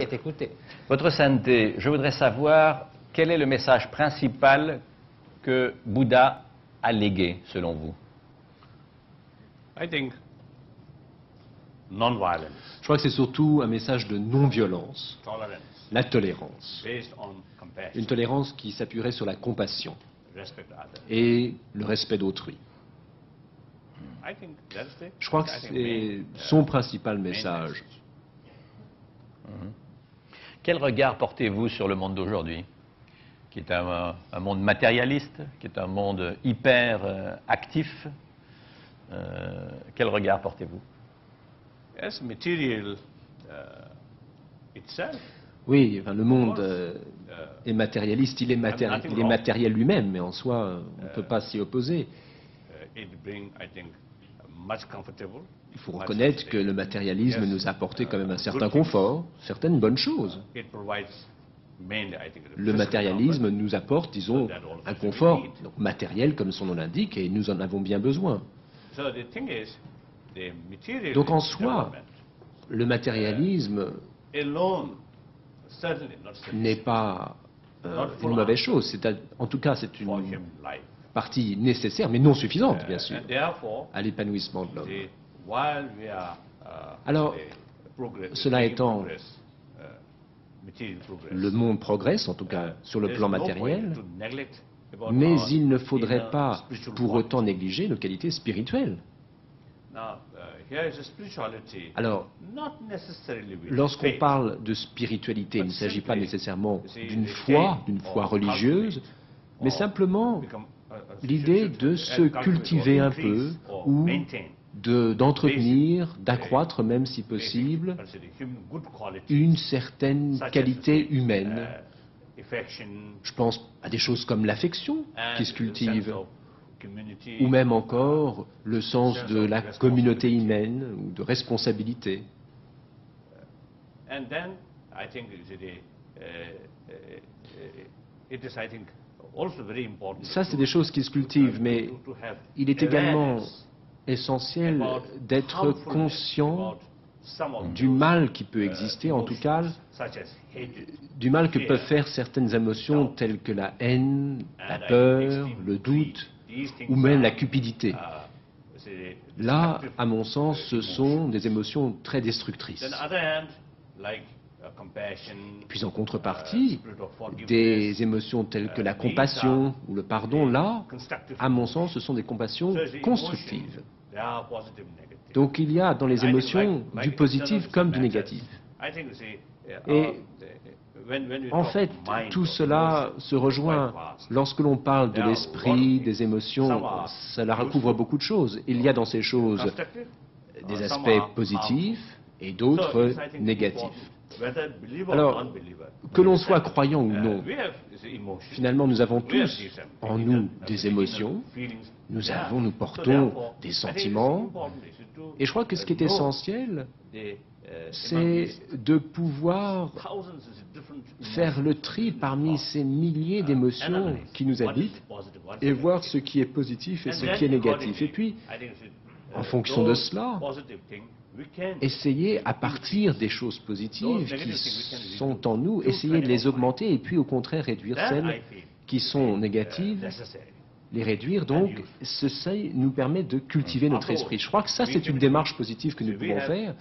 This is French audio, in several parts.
est écouté. Votre sainteté, je voudrais savoir quel est le message principal que Bouddha a légué, selon vous? I think non-violence, Je crois que c'est surtout un message de non-violence, tolerance, la tolérance. based on compassion, Une tolérance qui s'appuierait sur la compassion respect others. et le respect d'autrui. I think that's the. Je crois que I think c'est main, son principal message. Quel regard portez-vous sur le monde d'aujourd'hui, qui est un monde matérialiste, qui est un monde hyper actif? Quel regard portez-vous? Yes, material itself. Oui, enfin, le monde est matérialiste, il est matériel lui-même, mais en soi, on ne peut pas s'y opposer. It bring, I think, much comfortable. Il faut reconnaître que le matérialisme nous a apporté quand même un certain confort, certaines bonnes choses. It provides mainly, I think, Le matérialisme nous apporte, disons, un confort donc matériel, comme son nom l'indique, et nous en avons bien besoin. So the thing is, the material Donc en soi, development le matérialisme alone certainly not sufficient n'est pas une mauvaise chose. En tout cas, c'est for une human life. partie nécessaire, mais non suffisante, bien sûr, And therefore, à l'épanouissement de l'homme. while we are Alors, cela making étant, progress, material progress, le monde progresse, en tout cas sur le there's plan no point matériel, to neglect about mais our il ne faudrait inner pas spiritual pour quality. autant négliger nos qualités spirituelles. Now, here is a spirituality, Alors, not necessarily with lorsqu'on faith, parle de spiritualité, il ne s'agit pas nécessairement d'une d'une foi religieuse, mais simplement become, l'idée de se cultiver un peu ou d'entretenir, d'accroître même si possible, une certaine qualité humaine. Je pense à des choses comme l'affection qui se cultive, ou même encore le sens de la communauté humaine ou de responsabilité. And then I think it is, I think, also very important. Ça, c'est des choses qui se cultivent, mais il est également essentiel d'être conscient du mal qui peut exister, en tout cas, du mal que peuvent faire certaines émotions telles que la haine, la peur, le doute, ou même la cupidité. Là, à mon sens, ce sont des émotions très destructrices. Puis en contrepartie, des émotions telles que la compassion ou le pardon, là, à mon sens, ce sont des compassions constructives. Donc il y a dans les émotions du positif comme du négatif. Et en fait, tout cela se rejoint. Lorsque l'on parle de l'esprit, des émotions, cela recouvre beaucoup de choses. Il y a dans ces choses des aspects positifs et d'autres négatifs. Alors, que l'on soit croyant ou non, finalement nous avons tous en nous des émotions, nous portons des sentiments, et je crois que ce qui est essentiel, c'est de pouvoir faire le tri parmi ces milliers d'émotions qui nous habitent et voir ce qui est positif et ce qui est négatif. Et puis, en fonction de cela, essayer à partir des choses positives qui sont en nous, essayer de les augmenter et puis au contraire réduire celles qui sont négatives, les réduire. Donc, ceci nous permet de cultiver notre esprit. Je crois que ça, c'est une démarche positive que nous pouvons faire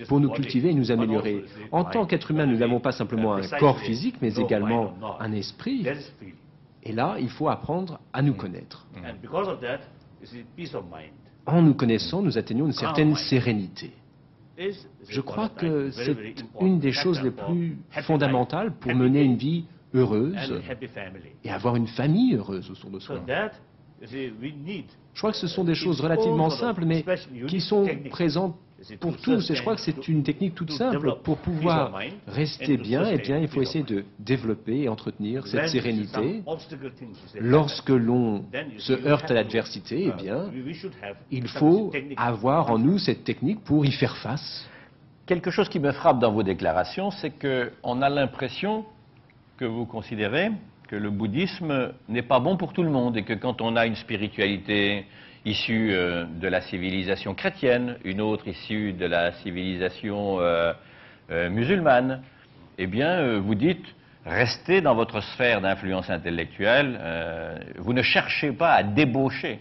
pour nous cultiver et nous améliorer. En tant qu'être humain, nous n'avons pas simplement un corps physique, mais également un esprit. Et là, il faut apprendre à nous connaître. En nous connaissant, nous atteignons une certaine sérénité. Je crois que c'est une des choses les plus fondamentales pour mener une vie heureuse et avoir une famille heureuse autour de soi. Je crois que ce sont des choses relativement simples, mais qui sont présentes pour tous. Et je crois que c'est une technique toute simple. Pour pouvoir rester bien, eh bien, il faut essayer de développer et entretenir cette sérénité. Lorsque l'on se heurte à l'adversité, eh bien, il faut avoir en nous cette technique pour y faire face. Quelque chose qui me frappe dans vos déclarations, c'est qu'on a l'impression que vous considérez que le bouddhisme n'est pas bon pour tout le monde et que quand on a une spiritualité issue de la civilisation chrétienne, une autre issue de la civilisation musulmane, eh bien, vous dites, restez dans votre sphère d'influence intellectuelle, vous ne cherchez pas à débaucher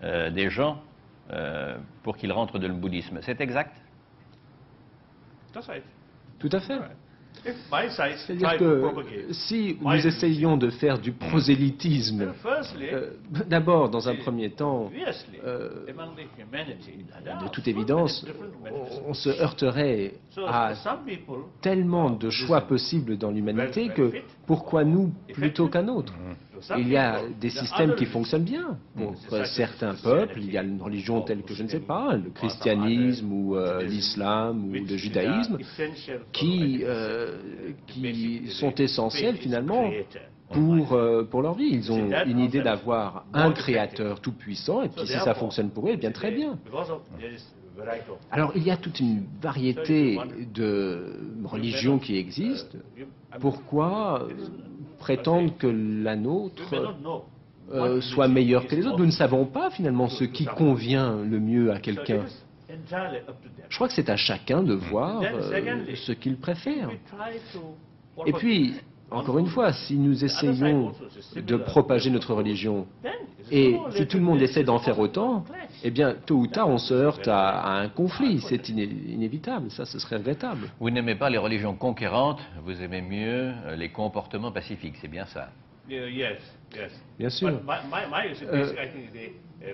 des gens pour qu'ils rentrent dans le bouddhisme. C'est exact? Tout à fait. C'est-à-dire que si nous essayons de faire du prosélytisme, d'abord, dans un premier temps, de toute évidence, on se heurterait à tellement de choix possibles dans l'humanité que pourquoi nous plutôt qu'un autre? Il y a des systèmes qui fonctionnent bien. Pour certains peuples, il y a une religion telle que, je ne sais pas, le christianisme ou l'islam ou le judaïsme, qui sont essentiels finalement pour leur vie. Ils ont une idée d'avoir un créateur tout-puissant, et puis si ça fonctionne pour eux, eh bien très bien. Alors il y a toute une variété de religions qui existent. Pourquoi prétendre que la nôtre soit meilleure que les autres? Nous ne savons pas finalement ce qui convient le mieux à quelqu'un. Je crois que c'est à chacun de voir ce qu'il préfère. Et puis, encore une fois, si nous essayons de propager notre religion, et si tout le monde essaie d'en faire autant, eh bien, tôt ou tard, on se heurte à un conflit. C'est inévitable, ça, ce serait regrettable. Vous n'aimez pas les religions conquérantes, vous aimez mieux les comportements pacifiques, c'est bien ça? Bien sûr.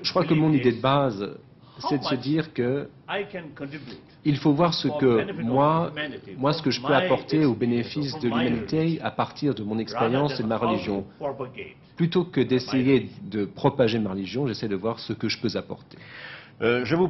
Je crois que mon idée de base, c'est de se dire que il faut voir ce que moi, ce que je peux apporter au bénéfice de l'humanité à partir de mon expérience et de ma religion. Plutôt que d'essayer de propager ma religion, j'essaie de voir ce que je peux apporter. Je vous